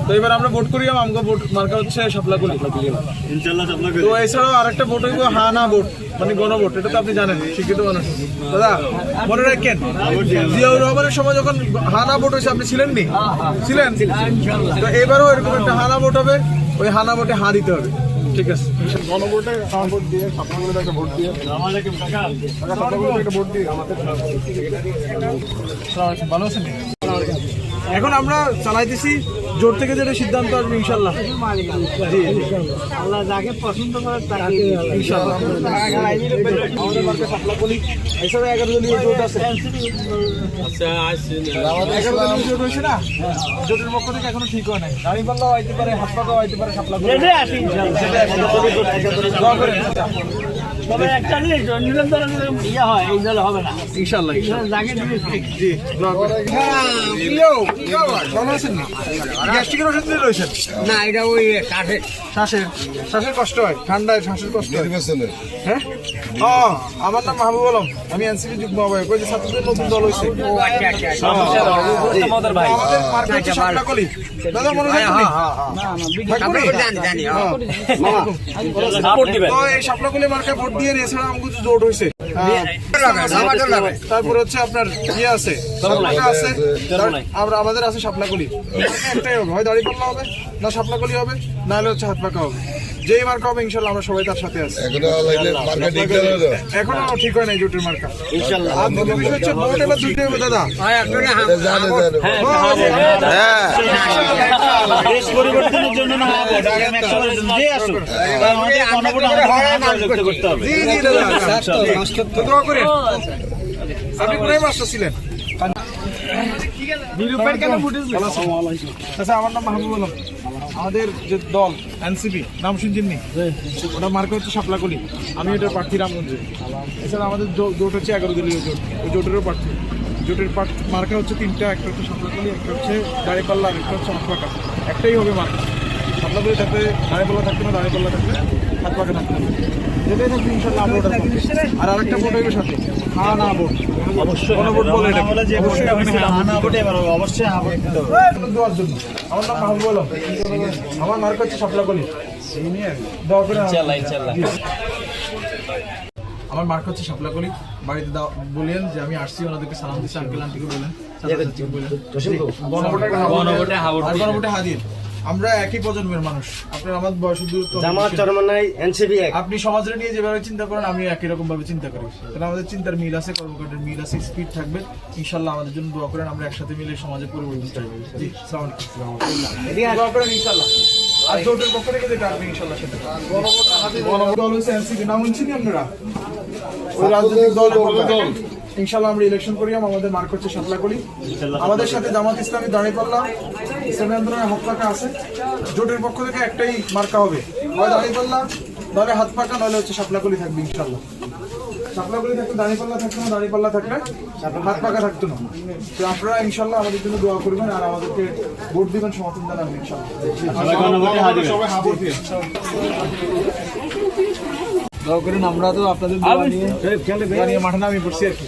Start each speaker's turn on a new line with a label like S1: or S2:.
S1: তো এবার আমরা ভোট করি, আমাকে ভোট মার্কা হচ্ছে শাপলাকলি ইনশাআল্লাহ। শাপলাকলি তো এছাড়াও আরেকটা ভোট হইব হা না ভোট, মানে গণভোট। এটা তো আপনি জানেন, শিক্ষিত মানুষ দাদা, মনে রাখেন জিয়াউর রহমানের সময় যখন হানা ভোট হয়েছে আপনি ছিলেন নি? ছিলেন। তো এবারও এরকম একটা হানা ভোট হবে, ওই হানা ভোটে হা দিতে হবে। ঠিক আছে, গণভোটে ভোট দিয়ে শাপলাকলিতে একটা ভোট দিয়ে আমাদেরকে একটা ভোট দিয়ে আমাদের ভালো আছেন। এখন আমরা চালাইতেছি, জোর থেকে যেটা সিদ্ধান্ত আসবে ইনশাল্লাহ। জি আল্লাহ যাকে পছন্দ করে তাকে ইনশাল্লাহ। আমাদের মার্কা শাপলাকলি, এছাড়া 11 দলীয় জোট আছে। 11 দলীয় জোট হয়েছে না, জোটের পক্ষ থেকে এখনো ঠিক হয় নাই। দাঁড়িপাল্লাও আইতে পারে, হাত পাকাও আইতে পারে, শাপলাকলি তবে একটা জিনিস ইয়ে হয়, এই দল হবে না ইনশাল্লাহ। যাকে জি না, এটা ওই শ্বাসের কষ্ট হয়, ঠান্ডায় শ্বাসের কষ্ট হয়। হ্যাঁ, আমার নাম মাহবুব আলম, আমি এনসিপি যুগ্ম আহ্বায়ক। ওই যে ছাত্রদের নতুন দল হয়েছে শাপলাকলি, দাদা মনে রাখবেন। এই শাপলাকলি মার্কা ভোট দিয়ে, এছাড়া আমাকে জোট হয়েছে। তারপরে হচ্ছে আপনার ইয়ে আছে, আমাদের আছে শাপলাকলি। একটাই হবে, হয় দাঁড়িপাল্লা হবে, না শাপলাকলি হবে, নাহলে হচ্ছে হাত পাকা হবে। যেই মার্কা হবে ইনশাল্লাহ আমরা সবাই তার সাথে আছি। এখনো ঠিক হয় নাই জোটের মার্কা ইনশাল্লাহ। আর দুটো বিষয় হচ্ছে ভোট এবার দুইটাই হবে দাদা। পরিবর্তনের জন্য না, আপনি কোথায় মাস্টার ছিলেন? আচ্ছা, আমার নাম মাহবুব আলম। আমাদের যে দল এনসিপি, নাম শুনছেন নি? ওটা মার্কা হচ্ছে শাপলাকলি, আমি এটার প্রার্থী রামগঞ্জে। এছাড়া আমাদের জোট হচ্ছে 11 দলীয় জোট, ওই জোটেরও প্রার্থী। জোটের মার্কা হচ্ছে 3টা, একটা হচ্ছে শাপলাকলি, একটা হচ্ছে দাঁড়িপাল্লা, একটা হচ্ছে হাত পাকা। একটাই হবে মার্কা। শাপলাকলি থাকলে দাঁড়িপাল্লা থাকবে না, দাঁড়িপাল্লা থাকলে হাত পাকা থাকবে না, যেটাই থাকবে ইনশাল্লাহ আমরা ওটা থাকবে। আর আরেকটা ভোট হইবে সাথে হা না ভোট, অবশ্যই গণভোট বলে এটা, অবশ্যই হা না ভোটে অবশ্যই হা ভোট দিতে হবে দোয়ার জন্য। আমার নাম মাহবুব আলম, আমার মার্কা হচ্ছে শাপলাকলি। দোয়া করে ইনশাআল্লাহ। আমার মার্কা হচ্ছে শাপলাকলি। বাড়িতে বলেন যে আমি আসছি, ওনাদেরকে সালাম দিচ্ছি, আঙ্কেল আন্টিকে বলেন, গণভোটে হা দিয়ে। আমরা একই প্রজন্মের মানুষ, আপনার আমার বয়স আপনি সমাজের নিয়ে যেভাবে চিন্তা করেন আমি একই রকম ভাবে চিন্তা করি। কারণ আমাদের চিন্তার মিল আছে, কর্মকাণ্ডের মিল আছে, স্পিড থাকবে ইনশাল্লাহ। আমাদের জন্য দোয়া করেন, আমরা একসাথে মিলে সমাজে পরিবর্তন চাইব। জি দোয়া করেন ইনশাল্লাহ। আর জোটের পক্ষ থেকে যেটা আসবে ইনশাল্লাহ সেটা গণভোট হচ্ছে এনসিপি, নাম শুনছেন আপনারা? ওই রাজনৈতিক দলের পক্ষ থেকে ইনশাল্লাহ আমরা ইলেকশন করি। আমাদের মার্ক হচ্ছে শাপলাকলি। আমাদের সাথে জামাত ইসলামী, দাঁড়িপাল্লা, ইসলামী আন্দোলনের হাত পাকা আছে। জোটের পক্ষ থেকে একটাই মার্কা হবে, হয় দাঁড়িপাল্লা, নইলে হাত পাকা, নইলে হচ্ছে শাপলাকলি থাকবে ইনশাল্লাহ। শাপলাকলি থাকলে দাঁড়িপাল্লা থাকতো না, দাঁড়িপাল্লা থাকলে হাত পাকা থাকতো না। তো আপনারা ইনশাল্লাহ আমাদের জন্য দোয়া করবেন, আর আমাদেরকে ভোট দিবেন, সমর্থন জানাবেন ইনশাল্লাহ। দোয়া করেন, আমরা তো আপনাদের দোয়া নিয়ে মাঠে নামিয়ে পড়ছি আর কি।